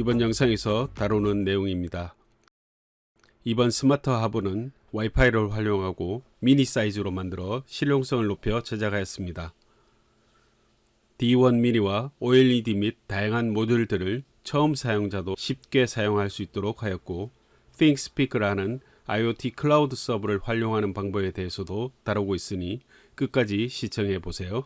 이번 영상에서 다루는 내용입니다. 이번 스마트 하브는 와이파이를 활용하고 미니 사이즈로 만들어 실용성을 높여 제작하였습니다. D1 미니와 OLED 및 다양한 모듈들을 처음 사용자도 쉽게 사용할 수 있도록 하였고, ThinkSpeak라는 IoT 클라우드 서버를 활용하는 방법에 대해서도 다루고 있으니 끝까지 시청해 보세요.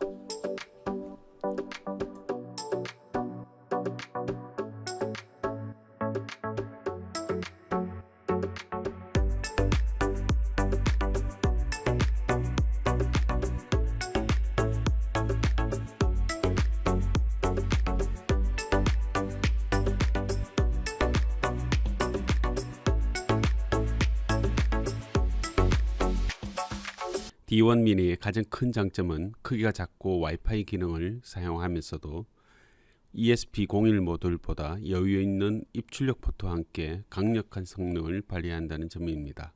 D1 미니의 가장 큰 장점은 크기가 작고 와이파이 기능을 사용하면서도 ESP01 모듈보다 여유 있는 입출력 포트와 함께 강력한 성능을 발휘한다는 점입니다.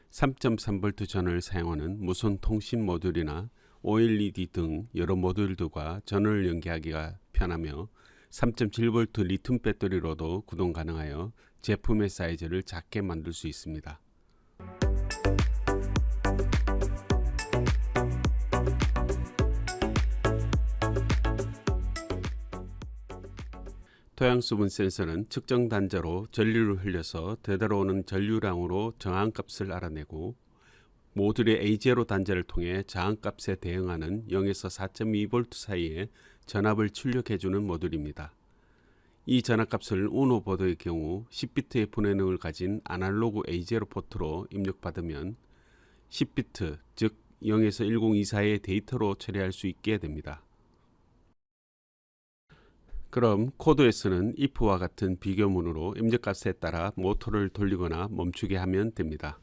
3.3V 전원을 사용하는 무선 통신 모듈이나 OLED 등 여러 모듈들과 전원을 연계하기가 편하며 3.7V 리튬 배터리로도 구동 가능하여 제품의 사이즈를 작게 만들 수 있습니다. 토양수분 센서는 측정 단자로 전류를 흘려서 되돌아오는 전류량으로 저항값을 알아내고, 모듈의 A0 단자를 통해 저항값에 대응하는 0에서 4.2V 사이에 전압을 출력해주는 모듈입니다. 이 전압값을 우노 보드의 경우 10비트의 분해능을 가진 아날로그 A0 포트로 입력받으면 10비트, 즉 0에서 1024의 데이터로 처리할 수 있게 됩니다. 그럼 코드에서는 if와 같은 비교문으로 입력값에 따라 모터를 돌리거나 멈추게 하면 됩니다.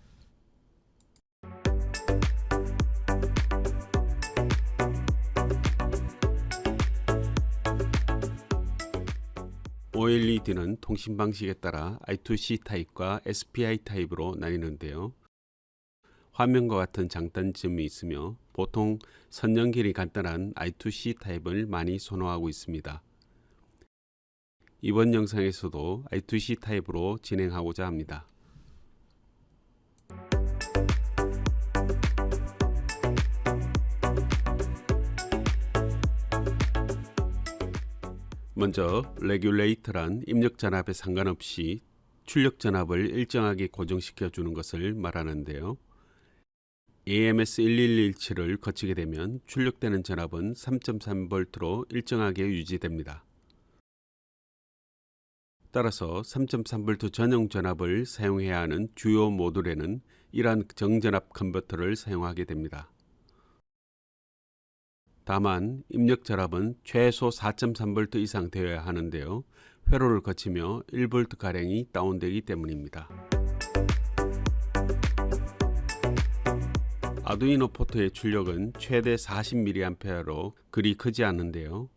OLED는 통신 방식에 따라 I2C 타입과 SPI 타입으로 나뉘는데요. 화면과 같은 장단점이 있으며 보통 선연결이 간단한 I2C 타입을 많이 선호하고 있습니다. 이번 영상에서도 I2C 타입으로 진행하고자 합니다. 먼저 레귤레이터란 입력 전압에 상관없이 출력 전압을 일정하게 고정시켜 주는 것을 말하는데요. AMS11117을 거치게 되면 출력되는 전압은 3.3V로 일정하게 유지됩니다. 따라서 3.3V 전용 전압을 사용해야 하는 주요 모듈에는 이러한 정전압 컨버터를 사용하게 됩니다. 다만 입력 전압은 최소 4.3V 이상 되어야 하는데요. 회로를 거치며 1V가량이 다운되기 때문입니다. 아두이노 포트의 출력은 최대 40mA로 그리 크지 않은데요.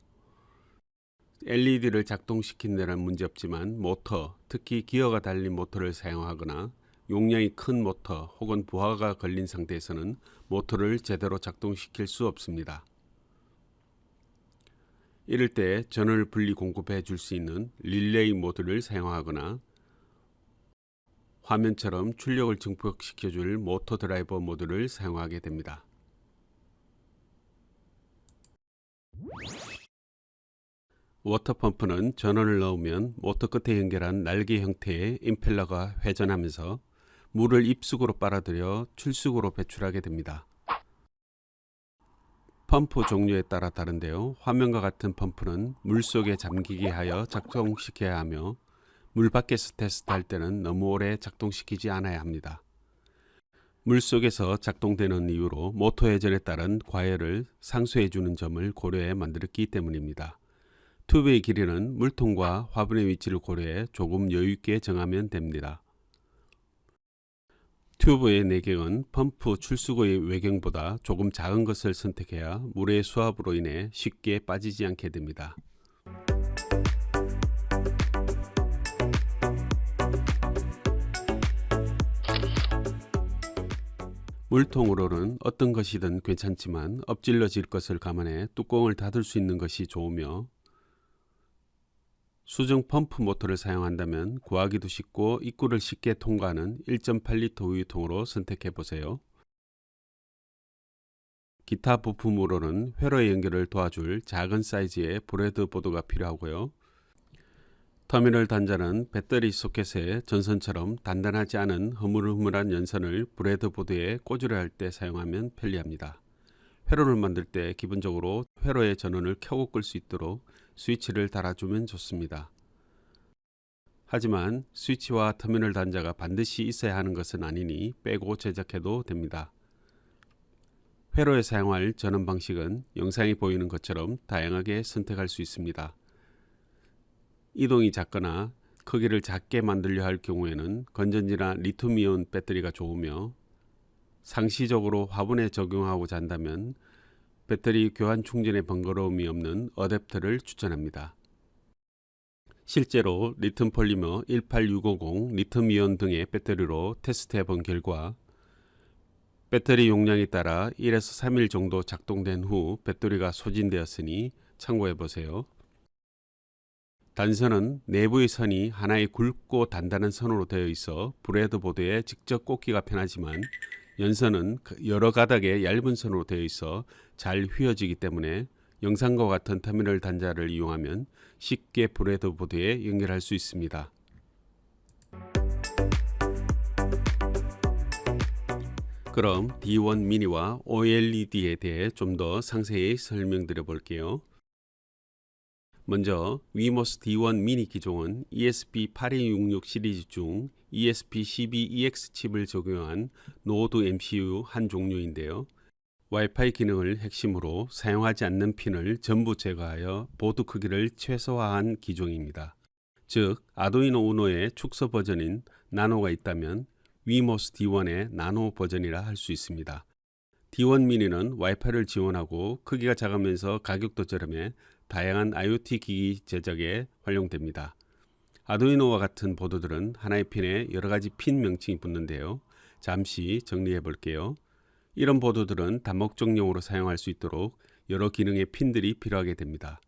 LED를 작동시킨 데는 문제없지만 모터, 특히 기어가 달린 모터를 사용하거나 용량이 큰 모터 혹은 부하가 걸린 상태에서는 모터를 제대로 작동시킬 수 없습니다. 이럴 때 전원을 분리 공급해 줄 수 있는 릴레이 모듈을 사용하거나 화면처럼 출력을 증폭시켜 줄 모터 드라이버 모듈을 사용하게 됩니다. 워터펌프는 전원을 넣으면 모터 끝에 연결한 날개 형태의 임펠러가 회전하면서 물을 입수구로 빨아들여 출수구로 배출하게 됩니다. 펌프 종류에 따라 다른데요. 화면과 같은 펌프는 물속에 잠기게 하여 작동시켜야 하며 물 밖에서 테스트할 때는 너무 오래 작동시키지 않아야 합니다. 물속에서 작동되는 이유로 모터 회전에 따른 과열을 상쇄해 주는 점을 고려해 만들었기 때문입니다. 튜브의 길이는 물통과 화분의 위치를 고려해 조금 여유있게 정하면 됩니다. 튜브의 내경은 펌프 출수구의 외경보다 조금 작은 것을 선택해야 물의 수압으로 인해 쉽게 빠지지 않게 됩니다. 물통으로는 어떤 것이든 괜찮지만 엎질러질 것을 감안해 뚜껑을 닫을 수 있는 것이 좋으며, 수중 펌프 모터를 사용한다면 구하기도 쉽고 입구를 쉽게 통과하는 1.8리터 우유통으로 선택해 보세요. 기타 부품으로는 회로의 연결을 도와줄 작은 사이즈의 브레드보드가 필요하고요. 터미널 단자는 배터리 소켓에 전선처럼 단단하지 않은 허물허물한 연선을 브레드보드에 꽂으려 할 때 사용하면 편리합니다. 회로를 만들 때 기본적으로 회로의 전원을 켜고 끌 수 있도록 스위치를 달아주면 좋습니다. 하지만 스위치와 터미널 단자가 반드시 있어야 하는 것은 아니니 빼고 제작해도 됩니다. 회로에 사용할 전원 방식은 영상에 보이는 것처럼 다양하게 선택할 수 있습니다. 이동이 작거나 크기를 작게 만들려 할 경우에는 건전지나 리튬이온 배터리가 좋으며 상시적으로 화분에 적용하고자 한다면 배터리 교환 충전의 번거로움이 없는 어댑터를 추천합니다. 실제로 리튬 폴리머 18650, 리튬이온 등의 배터리로 테스트해 본 결과 배터리 용량에 따라 1에서 3일 정도 작동된 후 배터리가 소진되었으니 참고해 보세요. 단선은 내부의 선이 하나의 굵고 단단한 선으로 되어 있어 브레드보드에 직접 꽂기가 편하지만 연선은 여러 가닥의 얇은 선으로 되어 있어 잘 휘어지기 때문에 영상과 같은 터미널 단자를 이용하면 쉽게 브레드보드에 연결할 수 있습니다. 그럼 D1 미니와 OLED에 대해 좀 더 상세히 설명드려 볼게요. 먼저 위모스 D1 미니 기종은 ESP8266 시리즈 중 ESP12EX 칩을 적용한 노드 MCU 한 종류인데요. 와이파이 기능을 핵심으로 사용하지 않는 핀을 전부 제거하여 보드 크기를 최소화한 기종입니다. 즉 아두이노 우노의 축소 버전인 나노가 있다면 위모스 D1의 나노 버전이라 할 수 있습니다. D1 미니는 와이파이를 지원하고 크기가 작으면서 가격도 저렴해 다양한 IoT 기기 제작에 활용됩니다. 아두이노와 같은 보드들은 하나의 핀에 여러 가지 핀 명칭이 붙는데요. 잠시 정리해 볼게요. 이런 보드들은 다목적용으로 사용할 수 있도록 여러 기능의 핀들이 필요하게 됩니다.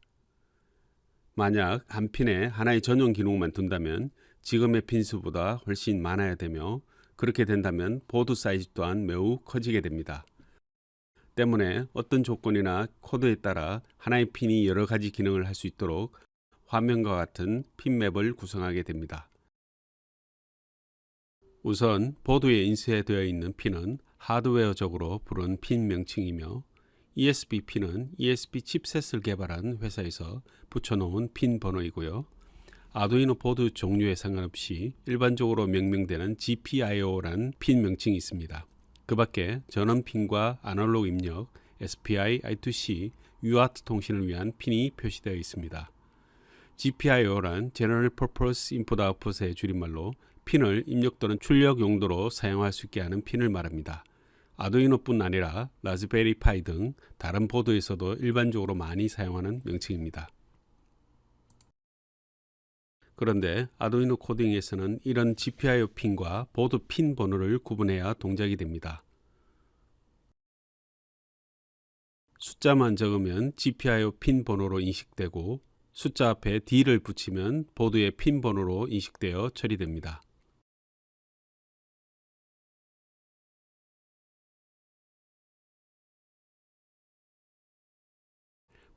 만약 한 핀에 하나의 전용 기능만 둔다면 지금의 핀 수보다 훨씬 많아야 되며 그렇게 된다면 보드 사이즈 또한 매우 커지게 됩니다. 때문에 어떤 조건이나 코드에 따라 하나의 핀이 여러 가지 기능을 할 수 있도록 화면과 같은 핀맵을 구성하게 됩니다. 우선 보드에 인쇄되어 있는 핀은 하드웨어적으로 부른 핀 명칭이며 ESP 핀은 ESP 칩셋을 개발한 회사에서 붙여놓은 핀 번호이고요. 아두이노 보드 종류에 상관없이 일반적으로 명명되는 GPIO라는 핀 명칭이 있습니다. 그 밖에 전원 핀과 아날로그 입력, SPI, I2C, UART 통신을 위한 핀이 표시되어 있습니다. GPIO란 General Purpose Input Output의 줄임말로 핀을 입력 또는 출력 용도로 사용할 수 있게 하는 핀을 말합니다. 아두이노뿐 아니라 라즈베리 파이 등 다른 보드에서도 일반적으로 많이 사용하는 명칭입니다. 그런데 아두이노 코딩에서는 이런 GPIO 핀과 보드 핀 번호를 구분해야 동작이 됩니다. 숫자만 적으면 GPIO 핀 번호로 인식되고 숫자 앞에 D를 붙이면 보드의 핀 번호로 인식되어 처리됩니다.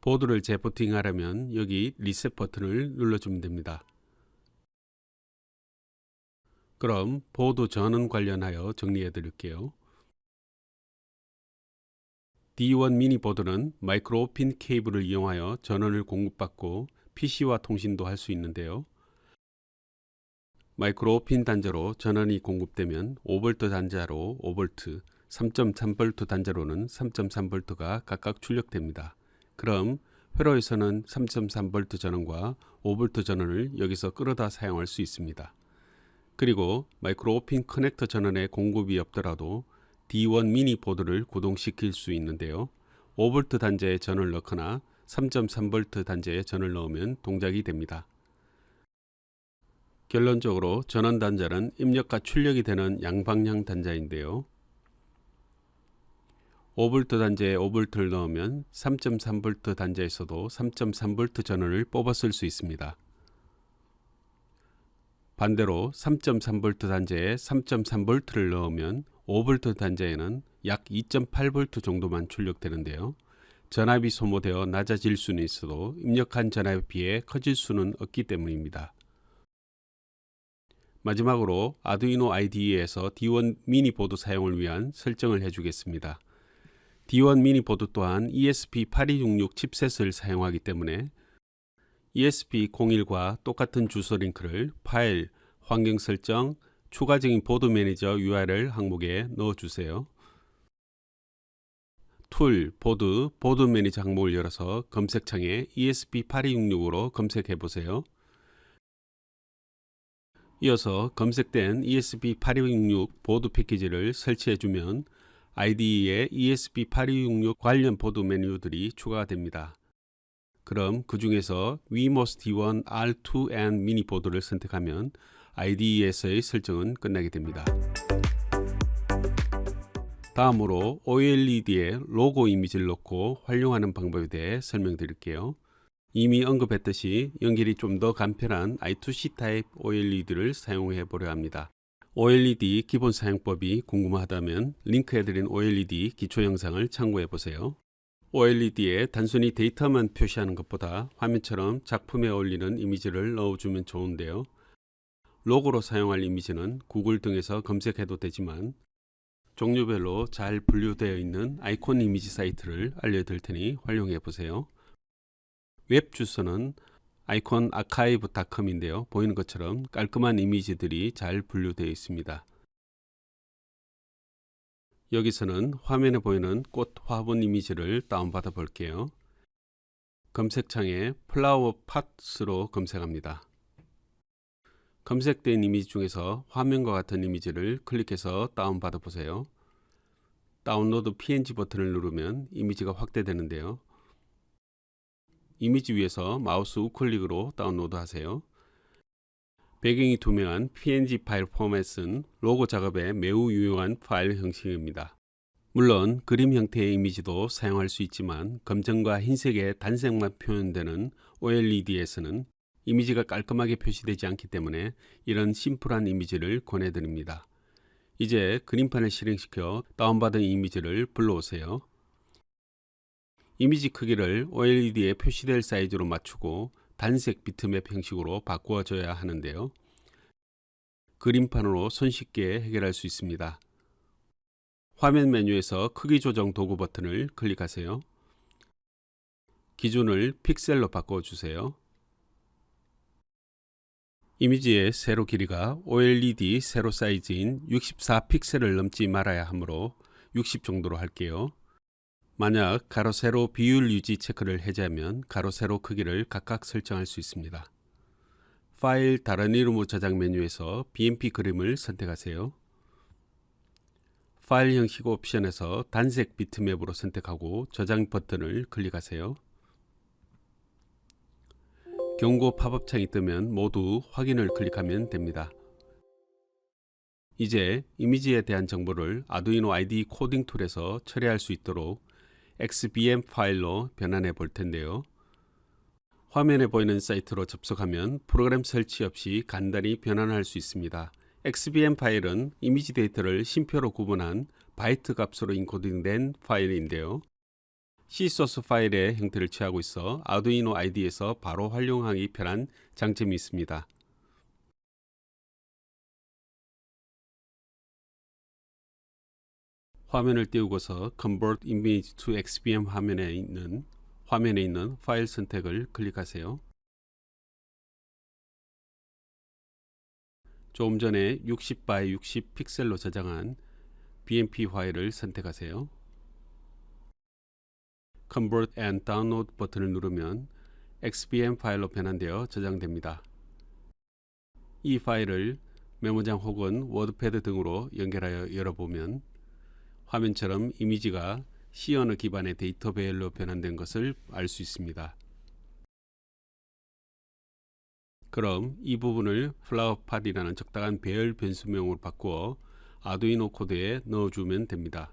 보드를 재부팅하려면 여기 리셋 버튼을 눌러주면 됩니다. 그럼 보드 전원 관련하여 정리해 드릴게요. D1 미니 보드는 마이크로 핀 케이블을 이용하여 전원을 공급받고 PC와 통신도 할 수 있는데요. 마이크로 핀 단자로 전원이 공급되면 5V 단자로 5V, 3.3V 단자로는 3.3V가 각각 출력됩니다. 그럼 회로에서는 3.3V 전원과 5V 전원을 여기서 끌어다 사용할 수 있습니다. 그리고 마이크로 핀 커넥터 전원의 공급이 없더라도 D1 미니 보드를 구동시킬 수 있는데요. 5V 단자에 전원을 넣거나 3.3V 단자에 전원을 넣으면 동작이 됩니다. 결론적으로 전원 단자는 입력과 출력이 되는 양방향 단자인데요. 5V 단자에 5V를 넣으면 3.3V 단자에서도 3.3V 전원을 뽑아 쓸 수 있습니다. 반대로 3.3V 단자에 3.3V를 넣으면 5V 단자에는 약 2.8V 정도만 출력되는데요. 전압이 소모되어 낮아질 수는 있어도 입력한 전압에 비해 커질 수는 없기 때문입니다. 마지막으로 아두이노 IDE에서 D1 미니 보드 사용을 위한 설정을 해주겠습니다. D1 미니 보드 또한 ESP8266 칩셋을 사용하기 때문에 ESP01과 똑같은 주소 링크를 파일, 환경 설정, 추가적인 보드 매니저 URL 항목에 넣어주세요. 툴, 보드 매니저 항목을 열어서 검색창에 ESP8266으로 검색해 보세요. 이어서 검색된 ESP8266 보드 패키지를 설치해 주면 IDE에 ESP8266 관련 보드 메뉴들이 추가가 됩니다. 그럼 그 중에서 wemos D1 R2N 미니 보드를 선택하면 IDE에서의 설정은 끝나게 됩니다. 다음으로 OLED에 로고 이미지를 넣고 활용하는 방법에 대해 설명드릴게요. 이미 언급했듯이 연결이 좀 더 간편한 I2C 타입 OLED를 사용해 보려 합니다. OLED 기본 사용법이 궁금하다면 링크해드린 OLED 기초 영상을 참고해 보세요. OLED에 단순히 데이터만 표시하는 것보다 화면처럼 작품에 어울리는 이미지를 넣어주면 좋은데요. 로고로 사용할 이미지는 구글 등에서 검색해도 되지만 종류별로 잘 분류되어 있는 아이콘 이미지 사이트를 알려드릴 테니 활용해 보세요. 웹 주소는 iconarchive.com인데요. 보이는 것처럼 깔끔한 이미지들이 잘 분류되어 있습니다. 여기서는 화면에 보이는 꽃 화분 이미지를 다운받아 볼게요. 검색창에 플라워 팟스로 검색합니다. 검색된 이미지 중에서 화면과 같은 이미지를 클릭해서 다운받아 보세요. 다운로드 PNG 버튼을 누르면 이미지가 확대되는데요. 이미지 위에서 마우스 우클릭으로 다운로드 하세요. 배경이 투명한 PNG 파일 포맷은 로고 작업에 매우 유용한 파일 형식입니다. 물론 그림 형태의 이미지도 사용할 수 있지만 검정과 흰색의 단색만 표현되는 OLED에서는 이미지가 깔끔하게 표시되지 않기 때문에 이런 심플한 이미지를 권해드립니다. 이제 그림판을 실행시켜 다운받은 이미지를 불러오세요. 이미지 크기를 OLED에 표시될 사이즈로 맞추고 단색 비트맵 형식으로 바꾸어줘야 하는데요. 그림판으로 손쉽게 해결할 수 있습니다. 화면 메뉴에서 크기 조정 도구 버튼을 클릭하세요. 기준을 픽셀로 바꿔주세요. 이미지의 세로 길이가 OLED 세로 사이즈인 64픽셀을 넘지 말아야 하므로 60 정도로 할게요. 만약 가로 세로 비율 유지 체크를 해제하면 가로 세로 크기를 각각 설정할 수 있습니다. 파일 다른 이름 저장 메뉴에서 BMP 그림을 선택하세요. 파일 형식 옵션에서 단색 비트맵으로 선택하고 저장 버튼을 클릭하세요. 경고 팝업창이 뜨면 모두 확인을 클릭하면 됩니다. 이제 이미지에 대한 정보를 아두이노 IDE 코딩 툴에서 처리할 수 있도록 XBM 파일로 변환해 볼 텐데요. 화면에 보이는 사이트로 접속하면 프로그램 설치 없이 간단히 변환할 수 있습니다. XBM 파일은 이미지 데이터를 심표로 구분한 바이트 값으로 인코딩된 파일인데요. C소스 파일의 형태를 취하고 있어 아두이노 IDE에서 바로 활용하기 편한 장점이 있습니다. 화면을 띄우고서 Convert Image to XBM 화면에 있는 파일 선택을 클릭하세요. 조금 전에 60 by 60 픽셀로 저장한 BMP 파일을 선택하세요. Convert and Download 버튼을 누르면 XBM 파일로 변환되어 저장됩니다. 이 파일을 메모장 혹은 워드패드 등으로 연결하여 열어보면 화면처럼 이미지가 C 언어 기반의 데이터 배열로 변환된 것을 알 수 있습니다. 그럼 이 부분을 플라워팟이라는 적당한 배열 변수명으로 바꾸어 아두이노 코드에 넣어주면 됩니다.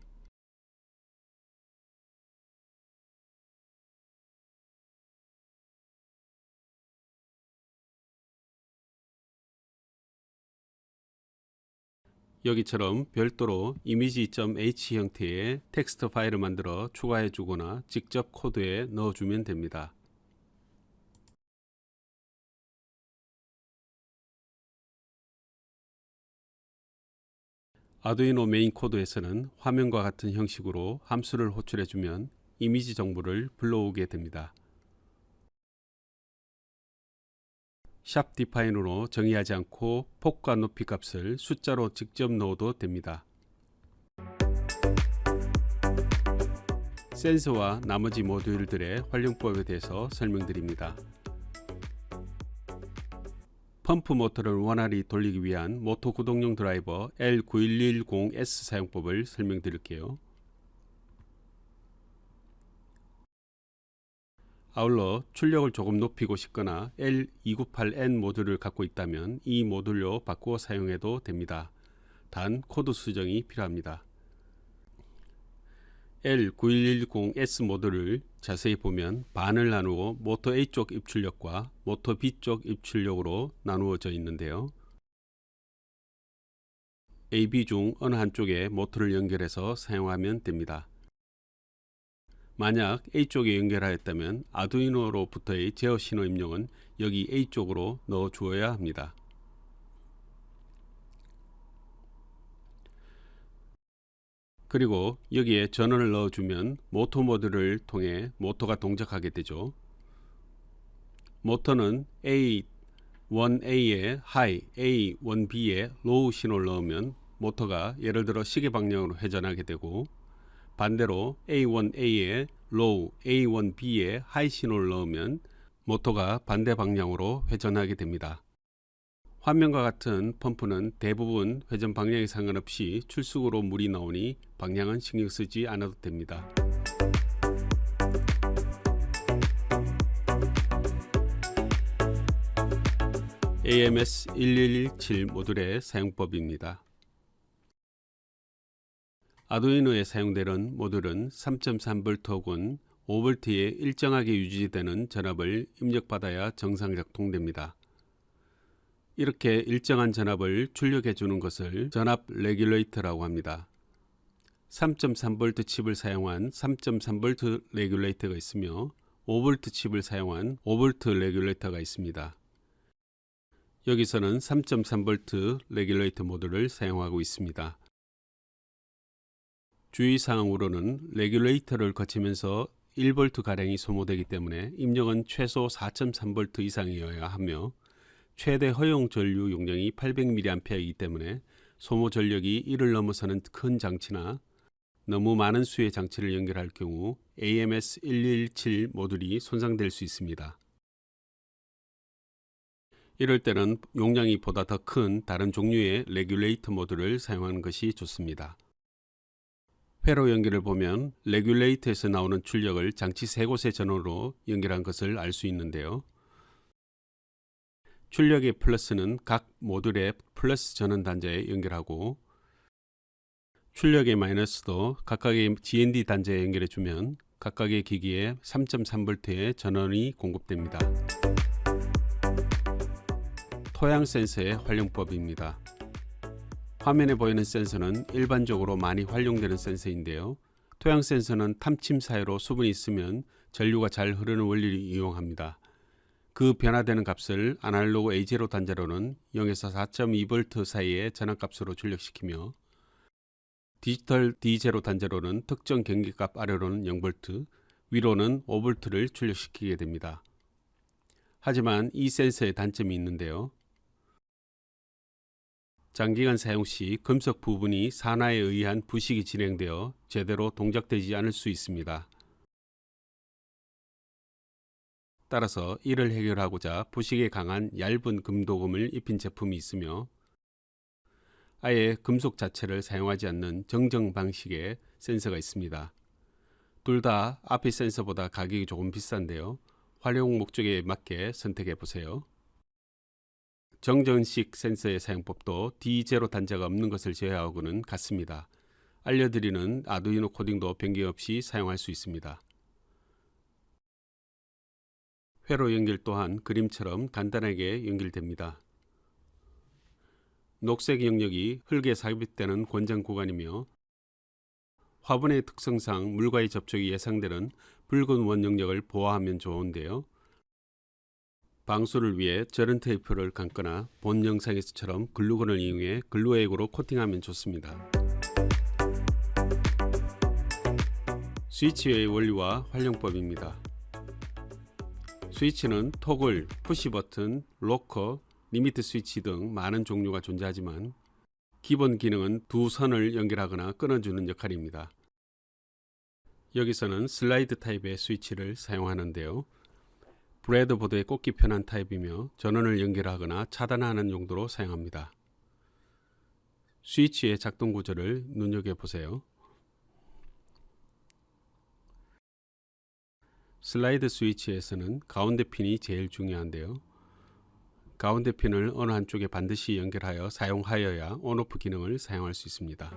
여기처럼 별도로 이미지.h 형태의 텍스트 파일을 만들어 추가해 주거나 직접 코드에 넣어 주면 됩니다. 아두이노 메인 코드에서는 화면과 같은 형식으로 함수를 호출해 주면 이미지 정보를 불러오게 됩니다. 샵 디파인으로 정의하지 않고 폭과 높이 값을 숫자로 직접 넣어도 됩니다. 센서와 나머지 모듈들의 활용법에 대해서 설명드립니다. 펌프 모터를 원활히 돌리기 위한 모터 구동용 드라이버 L9110S 사용법을 설명드릴게요. 아울러 출력을 조금 높이고 싶거나 L298N 모듈을 갖고 있다면 이 모듈로 바꾸어 사용해도 됩니다. 단 코드 수정이 필요합니다. L9110S 모듈을 자세히 보면 반을 나누고 모터 A쪽 입출력과 모터 B쪽 입출력으로 나누어져 있는데요. A, B 중 어느 한쪽에 모터를 연결해서 사용하면 됩니다. 만약 A쪽에 연결하였다면 아두이노로부터의 제어 신호 입력은 여기 A쪽으로 넣어 주어야 합니다. 그리고 여기에 전원을 넣어주면 모터 모드를 통해 모터가 동작하게 되죠. 모터는 A1A에 하이, A1B에 로우 신호를 넣으면 모터가 예를 들어 시계 방향으로 회전하게 되고, 반대로 A1A에 로우, A1B에 하이 신호를 넣으면 모터가 반대 방향으로 회전하게 됩니다. 화면과 같은 펌프는 대부분 회전 방향에 상관없이 출수구로 물이 나오니 방향은 신경 쓰지 않아도 됩니다. AMS1117 모듈의 사용법입니다. 아두이노에 사용되는 모듈은 3.3V 혹은 5V에 일정하게 유지되는 전압을 입력받아야 정상 작동됩니다. 이렇게 일정한 전압을 출력해 주는 것을 전압 레귤레이터라고 합니다. 3.3V 칩을 사용한 3.3V 레귤레이터가 있으며 5V 칩을 사용한 5V 레귤레이터가 있습니다. 여기서는 3.3V 레귤레이터 모듈을 사용하고 있습니다. 주의사항으로는 레귤레이터를 거치면서 1V가량이 소모되기 때문에 입력은 최소 4.3V 이상이어야 하며 최대 허용 전류 용량이 800mA이기 때문에 소모 전력이 이를 넘어서는 큰 장치나 너무 많은 수의 장치를 연결할 경우 AMS1117 모듈이 손상될 수 있습니다. 이럴 때는 용량이 보다 더 큰 다른 종류의 레귤레이터 모듈을 사용하는 것이 좋습니다. 회로 연결을 보면 레귤레이터에서 나오는 출력을 장치 3곳의 전원으로 연결한 것을 알 수 있는데요. 출력의 플러스는 각 모듈의 플러스 전원 단자에 연결하고, 출력의 마이너스도 각각의 GND 단자에 연결해 주면 각각의 기기에 3.3V의 전원이 공급됩니다. 토양 센서의 활용법입니다. 화면에 보이는 센서는 일반적으로 많이 활용되는 센서인데요. 토양 센서는 탐침 사이로 수분이 있으면 전류가 잘 흐르는 원리를 이용합니다. 그 변화되는 값을 아날로그 A0 단자로는 0에서 4.2V 사이의 전압값으로 출력시키며, 디지털 D0 단자로는 특정 경계값 아래로는 0V, 위로는 5V를 출력시키게 됩니다. 하지만 이 센서의 단점이 있는데요. 장기간 사용 시 금속 부분이 산화에 의한 부식이 진행되어 제대로 동작되지 않을 수 있습니다. 따라서 이를 해결하고자 부식에 강한 얇은 금도금을 입힌 제품이 있으며, 아예 금속 자체를 사용하지 않는 정정 방식의 센서가 있습니다. 둘 다 앞의 센서보다 가격이 조금 비싼데요. 활용 목적에 맞게 선택해 보세요. 정전식 센서의 사용법도 D0 단자가 없는 것을 제외하고는 같습니다. 알려드리는 아두이노 코딩도 변경 없이 사용할 수 있습니다. 회로 연결 또한 그림처럼 간단하게 연결됩니다. 녹색 영역이 흙에 삽입되는 권장 구간이며 화분의 특성상 물과의 접촉이 예상되는 붉은 원 영역을 보호하면 좋은데요. 방수를 위해 저런 테이프를 감거나 본 영상에서처럼 글루건을 이용해 글루액으로 코팅하면 좋습니다. 스위치의 원리와 활용법입니다. 스위치는 토글, 푸시 버튼, 로커, 리미트 스위치 등 많은 종류가 존재하지만 기본 기능은 두 선을 연결하거나 끊어주는 역할입니다. 여기서는 슬라이드 타입의 스위치를 사용하는데요. 브레드보드에 꽂기 편한 타입이며 전원을 연결하거나 차단하는 용도로 사용합니다. 스위치의 작동 구조를 눈여겨보세요. 슬라이드 스위치에서는 가운데 핀이 제일 중요한데요. 가운데 핀을 어느 한쪽에 반드시 연결하여 사용하여야 온오프 기능을 사용할 수 있습니다.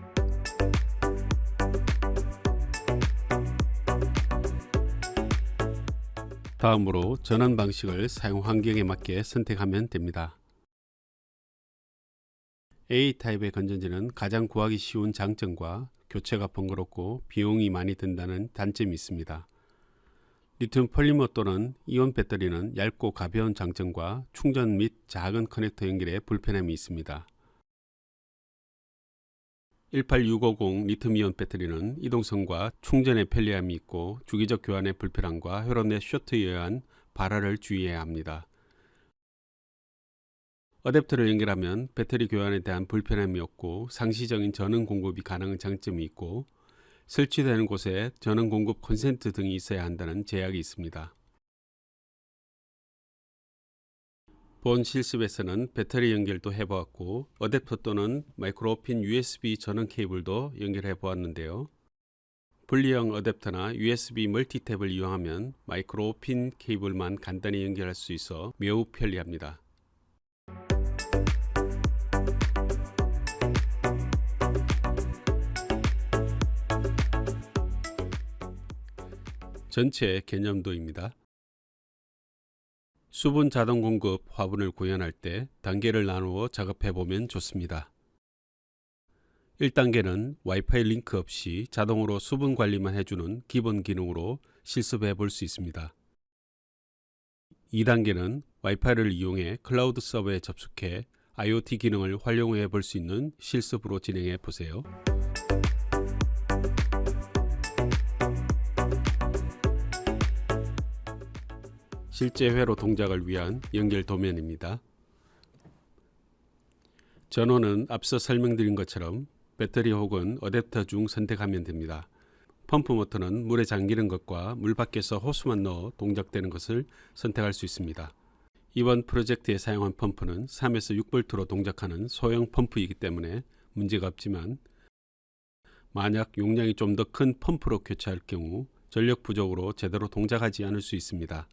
다음으로 전원 방식을 사용 환경에 맞게 선택하면 됩니다. A타입의 건전지는 가장 구하기 쉬운 장점과 교체가 번거롭고 비용이 많이 든다는 단점이 있습니다. 리튬 폴리머 또는 이온 배터리는 얇고 가벼운 장점과 충전 및 작은 커넥터 연결에 불편함이 있습니다. 18650 리튬이온 배터리는 이동성과 충전의 편리함이 있고 주기적 교환의 불편함과 회로 내 쇼트에 의한 발화를 주의해야 합니다. 어댑터를 연결하면 배터리 교환에 대한 불편함이 없고 상시적인 전원 공급이 가능한 장점이 있고 설치되는 곳에 전원 공급 콘센트 등이 있어야 한다는 제약이 있습니다. 본 실습에서는 배터리 연결도 해보았고 어댑터 또는 마이크로핀 USB 전원 케이블도 연결해 보았는데요. 분리형 어댑터나 USB 멀티탭을 이용하면 마이크로핀 케이블만 간단히 연결할 수 있어 매우 편리합니다. 전체 개념도입니다. 수분 자동 공급 화분을 구현할 때 단계를 나누어 작업해 보면 좋습니다. 1단계는 와이파이 링크 없이 자동으로 수분 관리만 해주는 기본 기능으로 실습해 볼 수 있습니다. 2단계는 와이파이를 이용해 클라우드 서버에 접속해 IoT 기능을 활용해 볼 수 있는 실습으로 진행해 보세요. 실제 회로 동작을 위한 연결 도면입니다. 전원은 앞서 설명드린 것처럼 배터리 혹은 어댑터 중 선택하면 됩니다. 펌프 모터는 물에 잠기는 것과 물 밖에서 호스만 넣어 동작되는 것을 선택할 수 있습니다. 이번 프로젝트에 사용한 펌프는 3에서 6V로 동작하는 소형 펌프이기 때문에 문제가 없지만 만약 용량이 좀 더 큰 펌프로 교체할 경우 전력 부족으로 제대로 동작하지 않을 수 있습니다.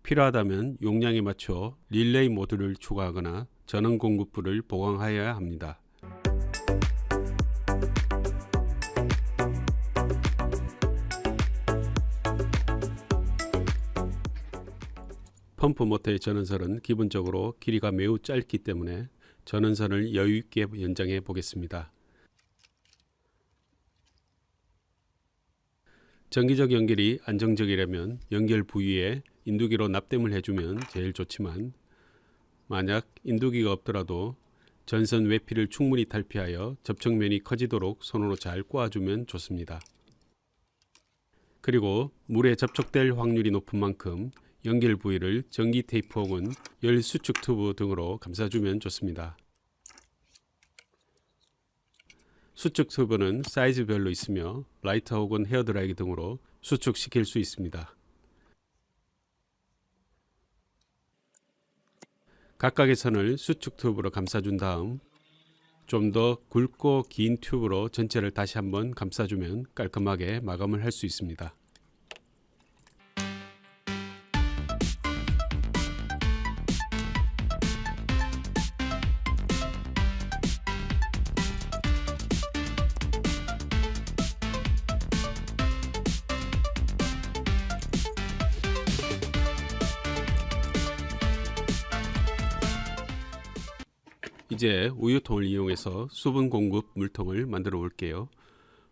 필요하다면 용량에 맞춰 릴레이 모듈을 추가하거나 전원 공급부를 보강하여야 합니다. 펌프 모터의 전원선은 기본적으로 길이가 매우 짧기 때문에 전원선을 여유 있게 연장해 보겠습니다. 전기적 연결이 안정적이려면 연결 부위에 인두기로 납땜을 해주면 제일 좋지만 만약 인두기가 없더라도 전선 외피를 충분히 탈피하여 접촉면이 커지도록 손으로 잘 꼬아주면 좋습니다. 그리고 물에 접촉될 확률이 높은 만큼 연결 부위를 전기 테이프 혹은 열 수축 튜브 등으로 감싸주면 좋습니다. 수축 튜브는 사이즈별로 있으며 라이터 혹은 헤어드라이기 등으로 수축시킬 수 있습니다. 각각의 선을 수축 튜브로 감싸준 다음 좀 더 굵고 긴 튜브로 전체를 다시 한번 감싸주면 깔끔하게 마감을 할 수 있습니다. 이제 우유통을 이용해서 수분 공급 물통을 만들어 볼게요.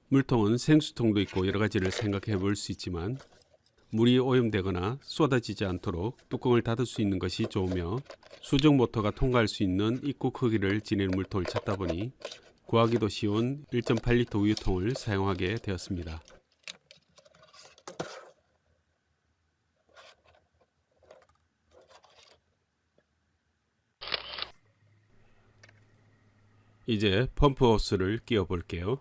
물통은 생수통도 있고 여러 가지를 생각해 볼 수 있지만 물이 오염되거나 쏟아지지 않도록 뚜껑을 닫을 수 있는 것이 좋으며 수중 모터가 통과할 수 있는 입구 크기를 지니는 물통을 찾다 보니 구하기도 쉬운 1.8리터 우유통을 사용하게 되었습니다. 이제 펌프 호스를 끼워 볼게요.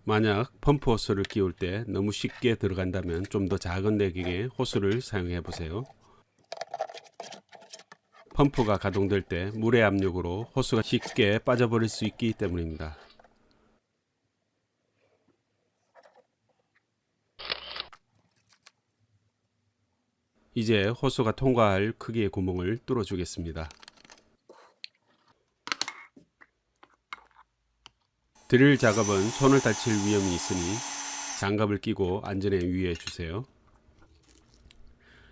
만약 펌프 호스를 끼울 때 너무 쉽게 들어간다면 좀 더 작은 내경의 호스를 사용해 보세요. 펌프가 가동될 때 물의 압력으로 호스가 쉽게 빠져버릴 수 있기 때문입니다. 이제 호스가 통과할 크기의 구멍을 뚫어 주겠습니다. 드릴 작업은 손을 다칠 위험이 있으니 장갑을 끼고 안전에 유의해 주세요.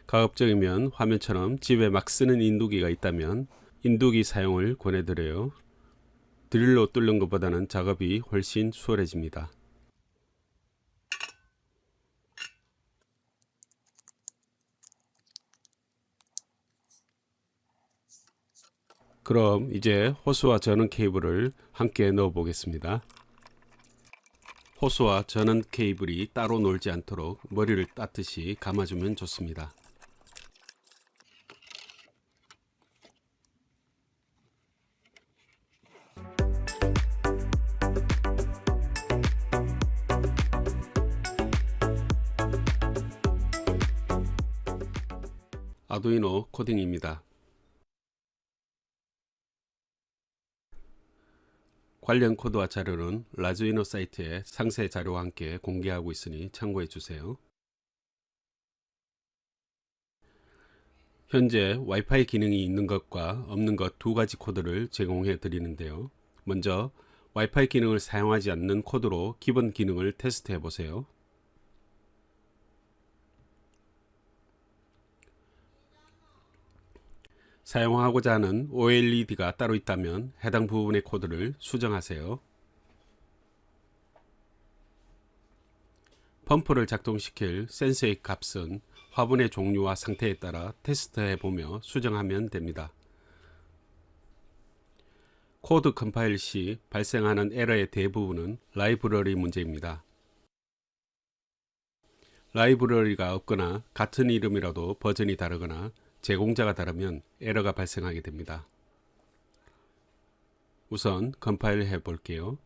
가급적이면 화면처럼 집에 막 쓰는 인두기가 있다면 인두기 사용을 권해드려요. 드릴로 뚫는 것보다는 작업이 훨씬 수월해집니다. 그럼 이제 호스와 전원 케이블을 함께 넣어 보겠습니다. 호스와 전원 케이블이 따로 놀지 않도록 머리를 따뜻이 감아주면 좋습니다. 아두이노 코딩입니다. 관련 코드와 자료는 라두이노 사이트에 상세 자료와 함께 공개하고 있으니 참고해 주세요. 현재 와이파이 기능이 있는 것과 없는 것 두 가지 코드를 제공해 드리는데요. 먼저 와이파이 기능을 사용하지 않는 코드로 기본 기능을 테스트해 보세요. 사용하고자 하는 OLED가 따로 있다면 해당 부분의 코드를 수정하세요. 펌프를 작동시킬 센서의 값은 화분의 종류와 상태에 따라 테스트해 보며 수정하면 됩니다. 코드 컴파일 시 발생하는 에러의 대부분은 라이브러리 문제입니다. 라이브러리가 없거나 같은 이름이라도 버전이 다르거나 제공자가 다르면 에러가 발생하게 됩니다. 우선 컴파일 해 볼게요.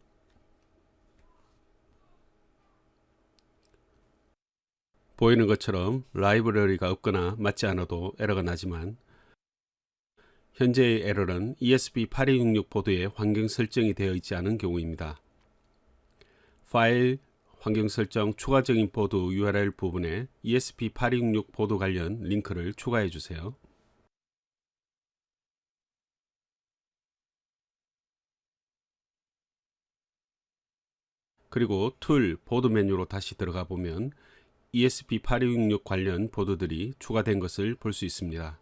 보이는 것처럼 라이브러리가 없거나 맞지 않아도 에러가 나지만 현재의 에러는 ESP8266 보드에 환경 설정이 되어 있지 않은 경우입니다. 파일, 환경 설정, 추가적인 보드 URL 부분에 ESP8266 보드 관련 링크를 추가해 주세요. 그리고 툴, 보드 메뉴로 다시 들어가 보면 ESP8266 관련 보드들이 추가된 것을 볼 수 있습니다.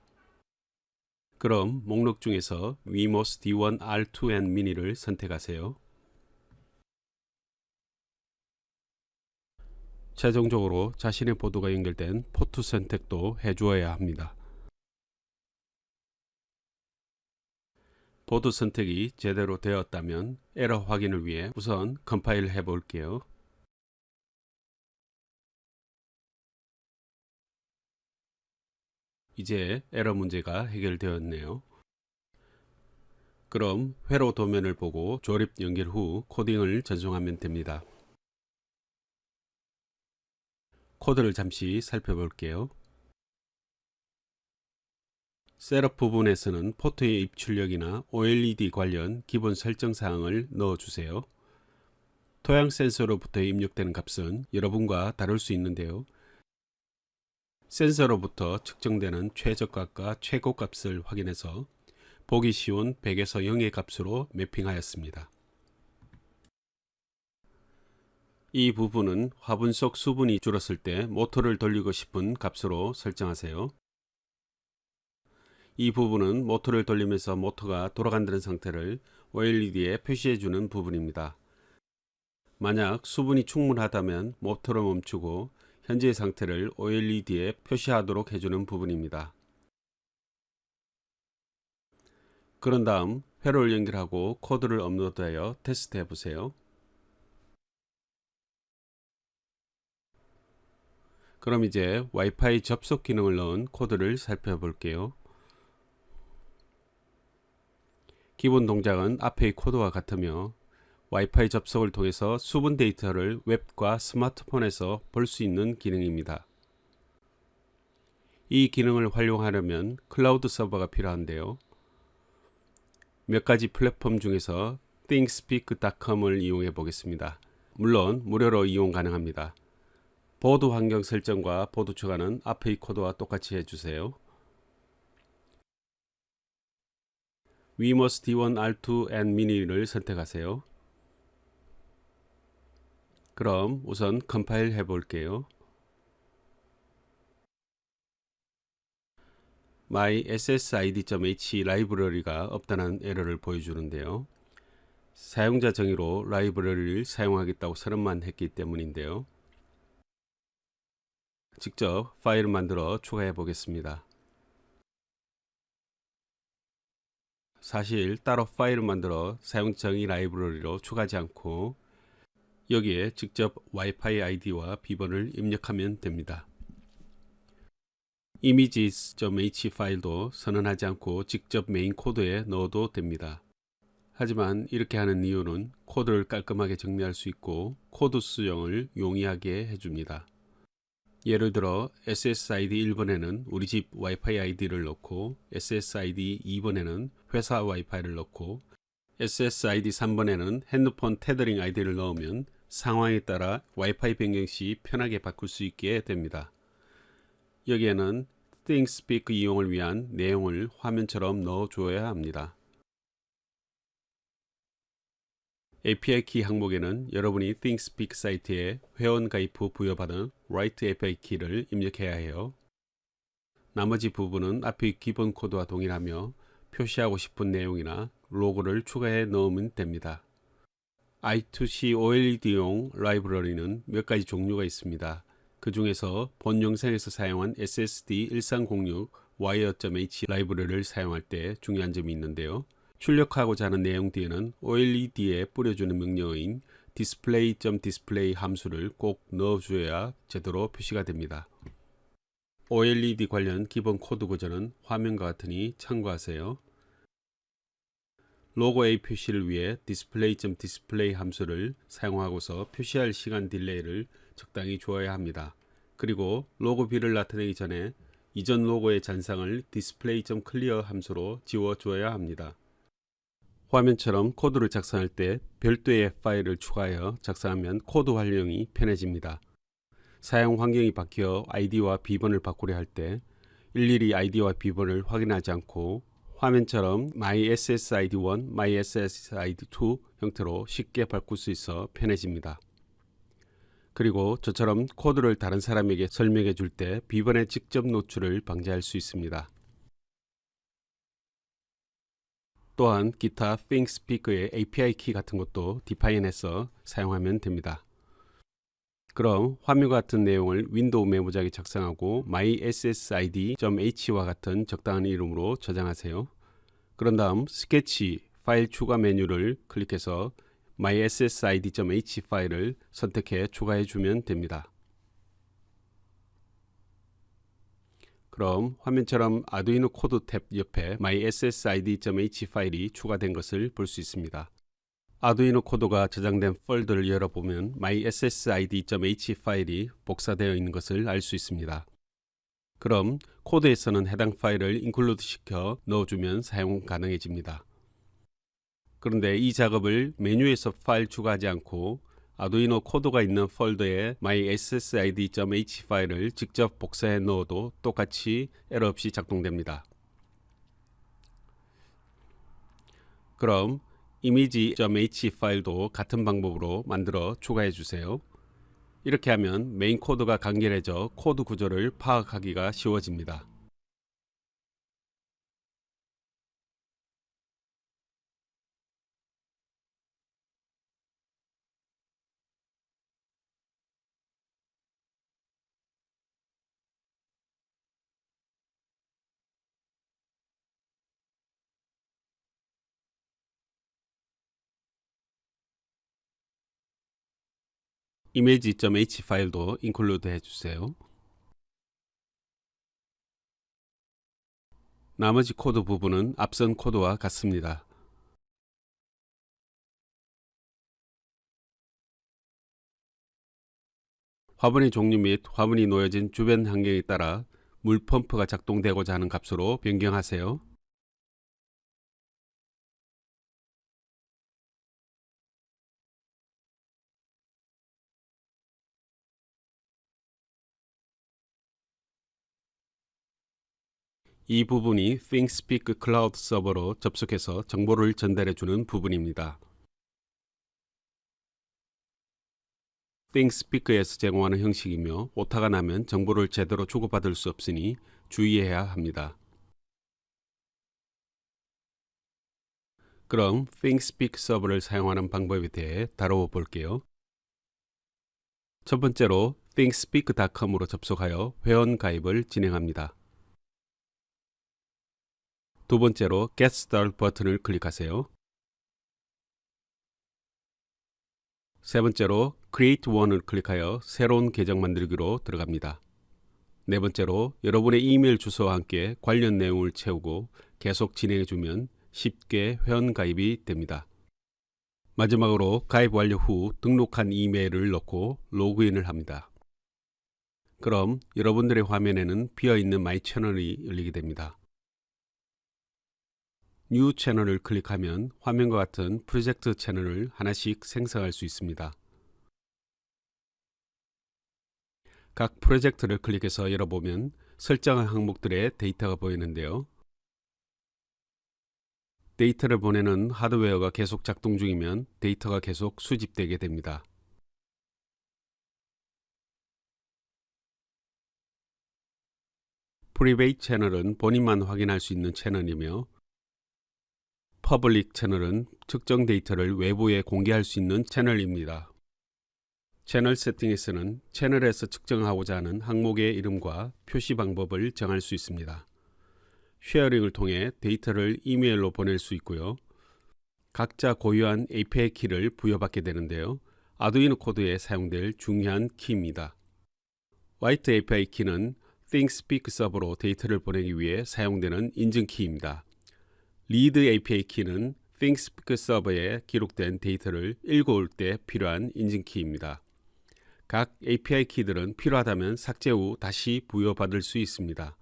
그럼 목록 중에서 wemos D1 R2N mini를 선택하세요. 최종적으로 자신의 보드가 연결된 포트 선택도 해주어야 합니다. 보드 선택이 제대로 되었다면 에러 확인을 위해 우선 컴파일 해 볼게요. 이제 에러 문제가 해결되었네요. 그럼 회로 도면을 보고 조립 연결 후 코딩을 전송하면 됩니다. 코드를 잠시 살펴볼게요. 셋업 부분에서는 포트의 입출력이나 OLED 관련 기본 설정 사항을 넣어주세요. 토양 센서로부터 입력되는 값은 여러분과 다를 수 있는데요. 센서로부터 측정되는 최저값과 최고값을 확인해서 보기 쉬운 100에서 0의 값으로 매핑하였습니다. 이 부분은 화분 속 수분이 줄었을 때 모터를 돌리고 싶은 값으로 설정하세요. 이 부분은 모터를 돌리면서 모터가 돌아간다는 상태를 OLED에 표시해 주는 부분입니다. 만약 수분이 충분하다면 모터를 멈추고 현재의 상태를 OLED에 표시하도록 해주는 부분입니다. 그런 다음 회로를 연결하고 코드를 업로드하여 테스트해 보세요. 그럼 이제 와이파이 접속 기능을 넣은 코드를 살펴볼게요. 기본 동작은 앞의 코드와 같으며 와이파이 접속을 통해서 수분 데이터를 웹과 스마트폰에서 볼 수 있는 기능입니다. 이 기능을 활용하려면 클라우드 서버가 필요한데요. 몇 가지 플랫폼 중에서 thingspeak.com을 이용해 보겠습니다. 물론 무료로 이용 가능합니다. 보드 환경 설정과 보드 추가는 앞의 코드와 똑같이 해주세요. Wemos D1 R2 and Mini를 선택하세요. 그럼 우선 컴파일 해볼게요. mySSID.h 라이브러리가 없다는 에러를 보여주는데요. 사용자 정의로 라이브러리를 사용하겠다고 선언만 했기 때문인데요. 직접 파일을 만들어 추가해 보겠습니다. 사실 따로 파일을 만들어 사용 정의 라이브러리로 추가하지 않고 여기에 직접 와이파이 아이디와 비번을 입력하면 됩니다. images.h 파일도 선언하지 않고 직접 메인 코드에 넣어도 됩니다. 하지만 이렇게 하는 이유는 코드를 깔끔하게 정리할 수 있고 코드 수정을 용이하게 해줍니다. 예를 들어 SSID 1번에는 우리 집 와이파이 아이디를 넣고 SSID 2번에는 회사 와이파이를 넣고 SSID 3번에는 핸드폰 테더링 아이디를 넣으면 상황에 따라 와이파이 변경 시 편하게 바꿀 수 있게 됩니다. 여기에는 thingspeak 이용을 위한 내용을 화면처럼 넣어줘야 합니다. API 키 항목에는 여러분이 thingspeak 사이트에 회원 가입 후 부여받은 write API 키를 입력해야 해요. 나머지 부분은 앞의 기본 코드와 동일하며 표시하고 싶은 내용이나 로고를 추가해 넣으면 됩니다. I2C OLED용 라이브러리는 몇 가지 종류가 있습니다. 그 중에서 본 영상에서 사용한 SSD 1306 wire.h 라이브러리를 사용할 때 중요한 점이 있는데요. 출력하고자 하는 내용 뒤에는 OLED에 뿌려주는 명령어인 display.display 함수를 꼭 넣어줘야 제대로 표시가 됩니다. OLED 관련 기본 코드 구조는 화면과 같으니 참고하세요. 로고 A 표시를 위해 display.display 함수를 사용하고서 표시할 시간 딜레이를 적당히 주어야 합니다. 그리고 로고 B를 나타내기 전에 이전 로고의 잔상을 display.clear 함수로 지워줘야 합니다. 화면처럼 코드를 작성할 때 별도의 파일을 추가하여 작성하면 코드 활용이 편해집니다. 사용 환경이 바뀌어 아이디와 비번을 바꾸려 할 때 일일이 아이디와 비번을 확인하지 않고 화면처럼 mySSID1, mySSID2 형태로 쉽게 바꿀 수 있어 편해집니다. 그리고 저처럼 코드를 다른 사람에게 설명해 줄 때 비번의 직접 노출을 방지할 수 있습니다. 또한 기타 thingspeak의 API 키 같은 것도 디파인해서 사용하면 됩니다. 그럼 화면과 같은 내용을 윈도우 메모장에 작성하고 mySSID.h와 같은 적당한 이름으로 저장하세요. 그런 다음 스케치 파일 추가 메뉴를 클릭해서 mySSID.h 파일을 선택해 추가해 주면 됩니다. 그럼 화면처럼 아두이노 코드 탭 옆에 mySSID.h 파일이 추가된 것을 볼 수 있습니다. 아두이노 코드가 저장된 폴더를 열어보면 mySSID.h 파일이 복사되어 있는 것을 알 수 있습니다. 그럼 코드에서는 해당 파일을 인클루드 시켜 넣어주면 사용 가능해집니다. 그런데 이 작업을 메뉴에서 파일 추가하지 않고 아두이노 코드가 있는 폴더에 mySSID.h 파일을 직접 복사해 넣어도 똑같이 에러 없이 작동됩니다. 그럼 image.h 파일도 같은 방법으로 만들어 추가해 주세요. 이렇게 하면 메인 코드가 간결해져 코드 구조를 파악하기가 쉬워집니다. image.h 파일도 include 해주세요. 나머지 코드 부분은 앞선 코드와 같습니다. 화분의 종류 및 화분이 놓여진 주변 환경에 따라 물 펌프가 작동되고자 하는 값으로 변경하세요. 이 부분이 ThingSpeak 클라우드 서버로 접속해서 정보를 전달해 주는 부분입니다. ThingSpeak에서 제공하는 형식이며 오타가 나면 정보를 제대로 주고받을 수 없으니 주의해야 합니다. 그럼 ThingSpeak 서버를 사용하는 방법에 대해 다루어 볼게요. 첫 번째로 thingspeak.com으로 접속하여 회원 가입을 진행합니다. 두 번째로 Get Started 버튼을 클릭하세요. 세 번째로 Create One을 클릭하여 새로운 계정 만들기로 들어갑니다. 네 번째로 여러분의 이메일 주소와 함께 관련 내용을 채우고 계속 진행해주면 쉽게 회원 가입이 됩니다. 마지막으로 가입 완료 후 등록한 이메일을 넣고 로그인을 합니다. 그럼 여러분들의 화면에는 비어있는 마이 채널이 열리게 됩니다. 뉴 채널을 클릭하면 화면과 같은 프로젝트 채널을 하나씩 생성할 수 있습니다. 각 프로젝트를 클릭해서 열어보면 설정한 항목들의 데이터가 보이는데요. 데이터를 보내는 하드웨어가 계속 작동 중이면 데이터가 계속 수집되게 됩니다. 프리베이트 채널은 본인만 확인할 수 있는 채널이며 퍼블릭 채널은 특정 데이터를 외부에 공개할 수 있는 채널입니다. 채널 세팅에서는 채널에서 측정하고자 하는 항목의 이름과 표시 방법을 정할 수 있습니다. 쉐어링을 통해 데이터를 이메일로 보낼 수 있고요. 각자 고유한 API 키를 부여받게 되는데요. 아두이노 코드에 사용될 중요한 키입니다. 화이트 API 키는 ThingSpeak 서버로 데이터를 보내기 위해 사용되는 인증키입니다. 리드 API 키는 ThingSpeak 서버에 기록된 데이터를 읽어올 때 필요한 인증키입니다. 각 API 키들은 필요하다면 삭제 후 다시 부여받을 수 있습니다.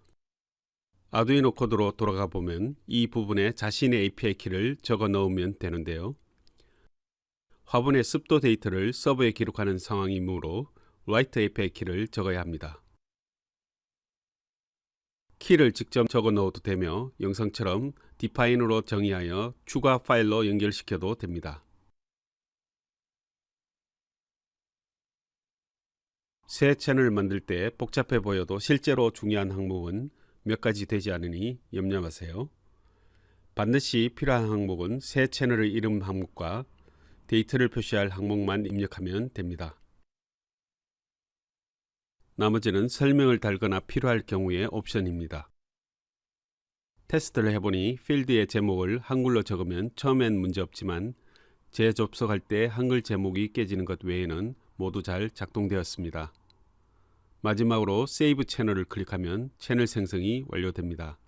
아두이노 코드로 돌아가 보면 이 부분에 자신의 API 키를 적어 넣으면 되는데요. 화분의 습도 데이터를 서버에 기록하는 상황이므로 write API 키를 적어야 합니다. 키를 직접 적어 넣어도 되며 영상처럼 define으로 정의하여 추가 파일로 연결시켜도 됩니다. 새 채널을 만들 때 복잡해 보여도 실제로 중요한 항목은 몇 가지 되지 않으니 염려 마세요. 반드시 필요한 항목은 새 채널의 이름 항목과 데이터를 표시할 항목만 입력하면 됩니다. 나머지는 설명을 달거나 필요할 경우의 옵션입니다. 테스트를 해보니 필드의 제목을 한글로 적으면 처음엔 문제없지만 재접속할 때 한글 제목이 깨지는 것 외에는 모두 잘 작동되었습니다. 마지막으로 세이브 채널을 클릭하면 채널 생성이 완료됩니다.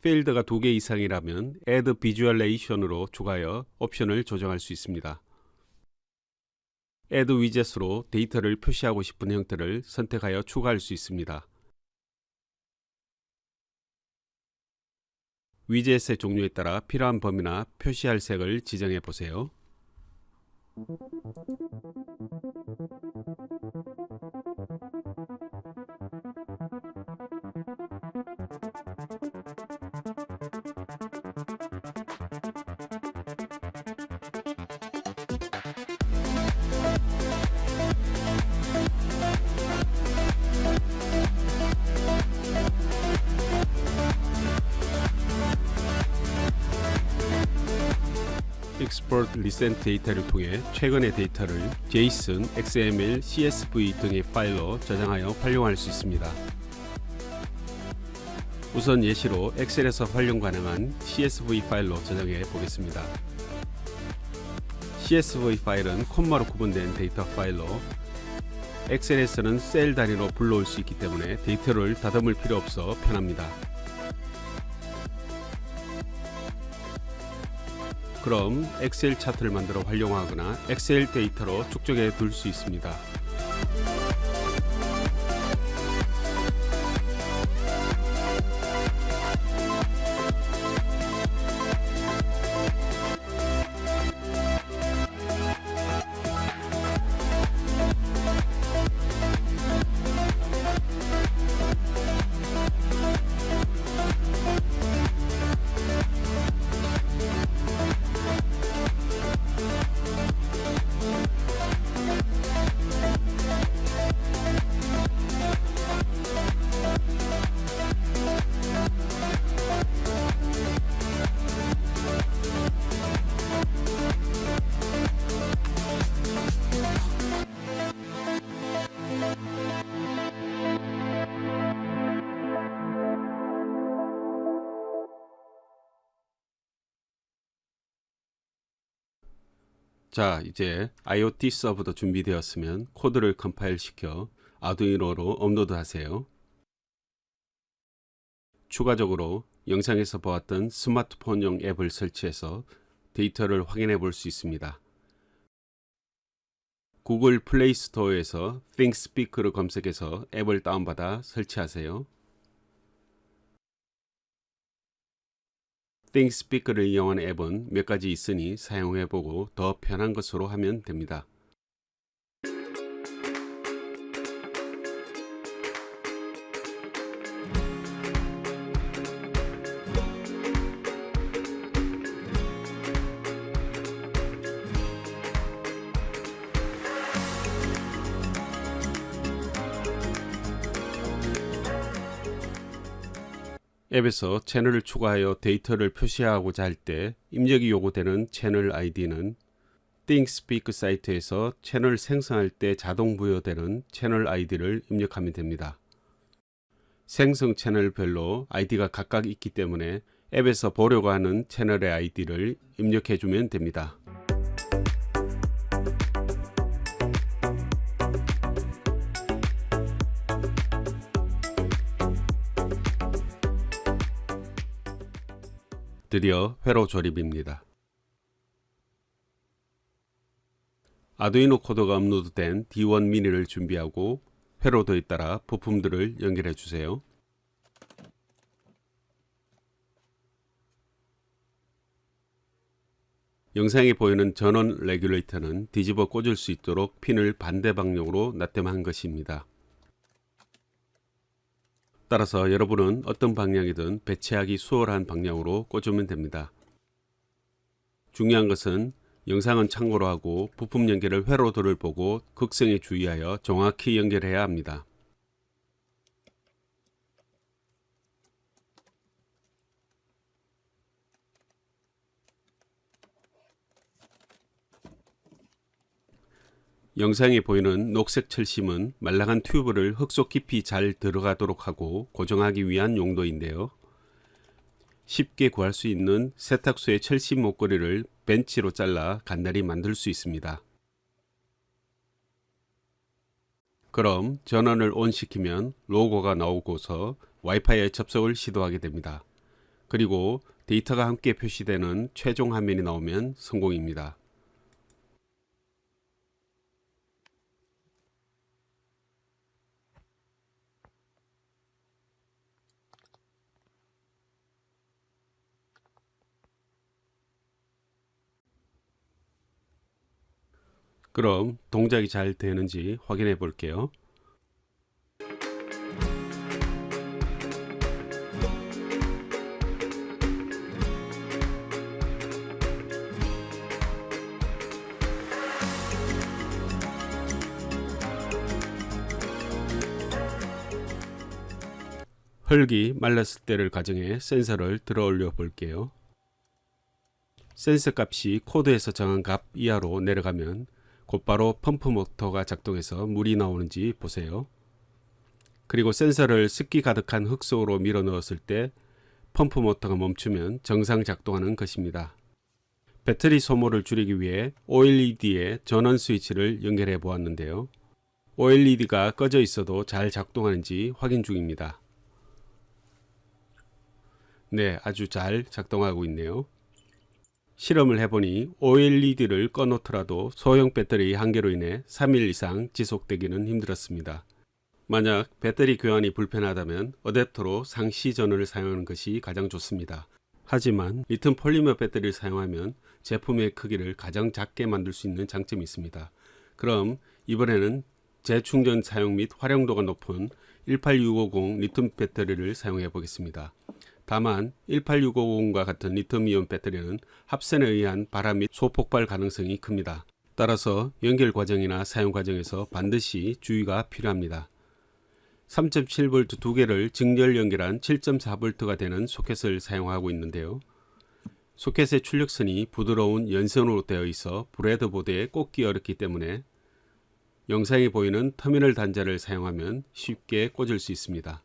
필드가 2개 이상이라면 Add Visualization으로 추가하여 옵션을 조정할 수 있습니다. Add Widget으로 데이터를 표시하고 싶은 형태를 선택하여 추가할 수 있습니다. 위젯의 종류에 따라 필요한 범위나 표시할 색을 지정해 보세요. Export Recent 데이터를 통해 최근의 데이터를 JSON, XML, CSV 등의 파일로 저장하여 활용할 수 있습니다. 우선 예시로 엑셀에서 활용 가능한 CSV 파일로 저장해 보겠습니다. CSV 파일은 콤마로 구분된 데이터 파일로 엑셀에서는 셀 단위로 불러올 수 있기 때문에 데이터를 다듬을 필요 없어 편합니다. 그럼 엑셀 차트를 만들어 활용하거나 엑셀 데이터로 축적해 둘 수 있습니다. 자, 이제 IoT 서버도 준비되었으면 코드를 컴파일 시켜 아두이노로 업로드 하세요. 추가적으로 영상에서 보았던 스마트폰용 앱을 설치해서 데이터를 확인해 볼 수 있습니다. 구글 플레이 스토어에서 ThinkSpeak를 검색해서 앱을 다운받아 설치하세요. ThinkSpeak를 이용한 앱은 몇 가지 있으니 사용해보고 더 편한 것으로 하면 됩니다. 앱에서 채널을 추가하여 데이터를 표시하고자 할 때 입력이 요구되는 채널 아이디는 ThinkSpeak 사이트에서 채널 생성할 때 자동 부여되는 채널 아이디를 입력하면 됩니다. 생성 채널별로 아이디가 각각 있기 때문에 앱에서 보려고 하는 채널의 아이디를 입력해 주면 됩니다. 드디어 회로 조립입니다. 아두이노 코드가 업로드된 D1 미니를 준비하고 회로도에 따라 부품들을 연결해 주세요. 영상에 보이는 전원 레귤레이터는 뒤집어 꽂을 수 있도록 핀을 반대 방향으로 납땜한 것입니다. 따라서 여러분은 어떤 방향이든 배치하기 수월한 방향으로 꽂으면 됩니다. 중요한 것은 영상은 참고로 하고 부품 연결을 회로도를 보고 극성에 주의하여 정확히 연결해야 합니다. 영상에 보이는 녹색 철심은 말랑한 튜브를 흙 속 깊이 잘 들어가도록 하고 고정하기 위한 용도인데요. 쉽게 구할 수 있는 세탁소의 철심 목걸이를 벤치로 잘라 간단히 만들 수 있습니다. 그럼 전원을 ON 시키면 로고가 나오고서 와이파이에 접속을 시도하게 됩니다. 그리고 데이터가 함께 표시되는 최종 화면이 나오면 성공입니다. 그럼 동작이 잘 되는지 확인해 볼게요. 흙이 말랐을 때를 가정해 센서를 들어 올려 볼게요. 센서 값이 코드에서 정한 값 이하로 내려가면 곧바로 펌프 모터가 작동해서 물이 나오는지 보세요. 그리고 센서를 습기 가득한 흙 속으로 밀어 넣었을 때 펌프 모터가 멈추면 정상 작동하는 것입니다. 배터리 소모를 줄이기 위해 OLED에 전원 스위치를 연결해 보았는데요. OLED가 꺼져 있어도 잘 작동하는지 확인 중입니다. 네, 아주 잘 작동하고 있네요. 실험을 해보니 OLED를 꺼놓더라도 소형 배터리 한 개로 인해 3일 이상 지속되기는 힘들었습니다. 만약 배터리 교환이 불편하다면 어댑터로 상시 전원을 사용하는 것이 가장 좋습니다. 하지만 리튬 폴리머 배터리를 사용하면 제품의 크기를 가장 작게 만들 수 있는 장점이 있습니다. 그럼 이번에는 재충전 사용 및 활용도가 높은 18650 리튬 배터리를 사용해 보겠습니다. 다만 18650과 같은 리튬이온 배터리는 합선에 의한 발암 및 소폭발 가능성이 큽니다. 따라서 연결 과정이나 사용 과정에서 반드시 주의가 필요합니다. 3.7V 두 개를 직렬 연결한 7.4V가 되는 소켓을 사용하고 있는데요. 소켓의 출력선이 부드러운 연선으로 되어 있어 브레드보드에 꽂기 어렵기 때문에 영상에 보이는 터미널 단자를 사용하면 쉽게 꽂을 수 있습니다.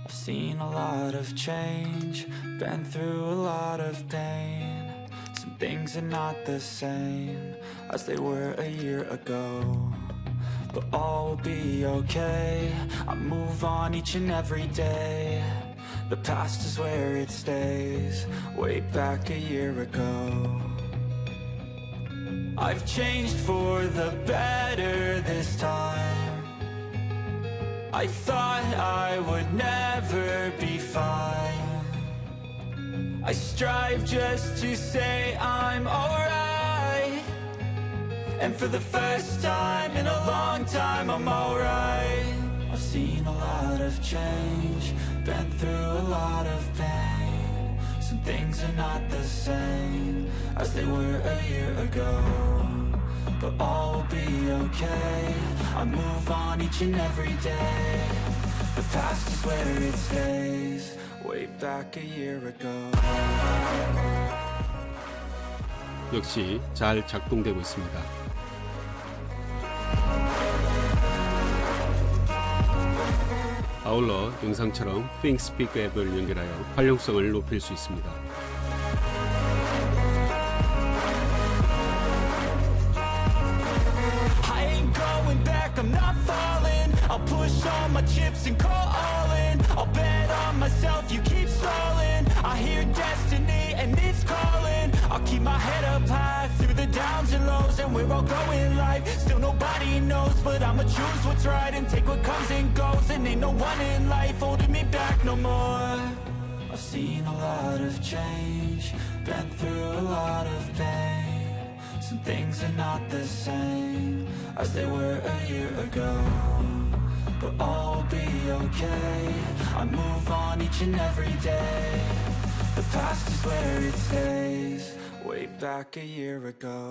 I've seen a lot of change, been through a lot of pain. Some things are not the same as they were a year ago. But all will be okay, I move on each and every day. The past is where it stays, way back a year ago. I've changed for the better this time. I thought I would never be fine. I strive just to say I'm alright. And for the first time in a long time I'm alright. I've seen a lot of change, been through a lot of pain. Some things are not the same as they were a year ago. But all will be okay, I move on each and every day. The past is where it stays, way back a year ago. 역시 잘 작동되고 있습니다. 아울러 영상처럼 ThinkSpeak 앱을 연결하여 활용성을 높일 수 있습니다. I'm not falling, I'll push all my chips and call all in. I'll bet on myself, you keep stalling. I hear destiny and it's calling. I'll keep my head up high through the downs and lows. And we're all going life, still nobody knows. But I'ma choose what's right and take what comes and goes. And ain't no one in life holding me back no more. I've seen a lot of change, been through a lot of pain. Some things are not the same as they were a year ago. But all will be okay, I move on each and every day. The past is where it stays, way back a year ago.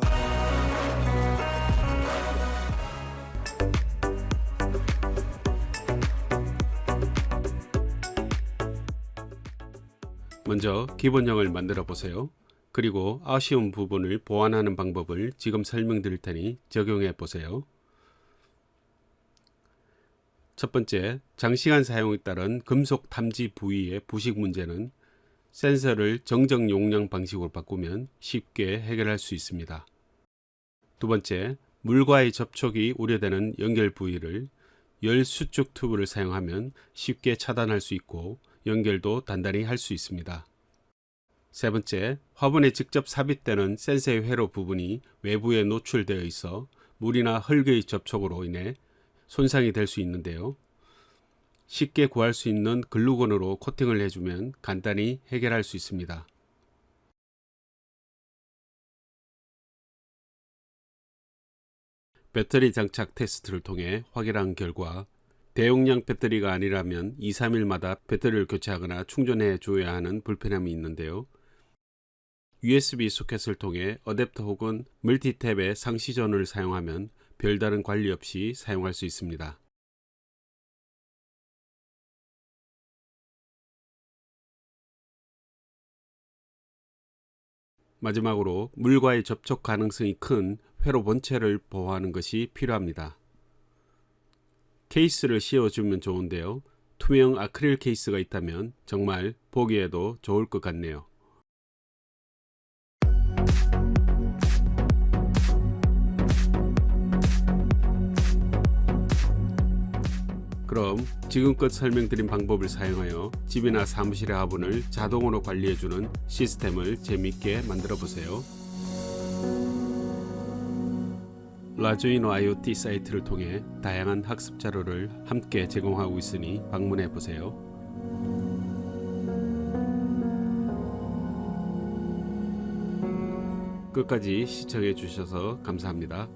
먼저 기본형을 만들어 보세요. 그리고 아쉬운 부분을 보완하는 방법을 지금 설명드릴 테니 적용해 보세요. 첫 번째, 장시간 사용에 따른 금속 탐지 부위의 부식 문제는 센서를 정적 용량 방식으로 바꾸면 쉽게 해결할 수 있습니다. 두 번째, 물과의 접촉이 우려되는 연결 부위를 열 수축 튜브를 사용하면 쉽게 차단할 수 있고 연결도 단단히 할 수 있습니다. 세 번째, 화분에 직접 삽입되는 센서의 회로 부분이 외부에 노출되어 있어 물이나 흙의 접촉으로 인해 손상이 될 수 있는데요. 쉽게 구할 수 있는 글루건으로 코팅을 해주면 간단히 해결할 수 있습니다. 배터리 장착 테스트를 통해 확인한 결과 대용량 배터리가 아니라면 2-3일마다 배터리를 교체하거나 충전해 줘야 하는 불편함이 있는데요. USB 소켓을 통해 어댑터 혹은 멀티탭의 상시 전원을 사용하면 별다른 관리 없이 사용할 수 있습니다. 마지막으로 물과의 접촉 가능성이 큰 회로 본체를 보호하는 것이 필요합니다. 케이스를 씌워주면 좋은데요. 투명 아크릴 케이스가 있다면 정말 보기에도 좋을 것 같네요. 그럼 지금껏 설명드린 방법을 사용하여 집이나 사무실의 화분을 자동으로 관리해주는 시스템을 재미있게 만들어 보세요. 라조이노 IoT 사이트를 통해 다양한 학습 자료를 함께 제공하고 있으니 방문해 보세요. 끝까지 시청해 주셔서 감사합니다.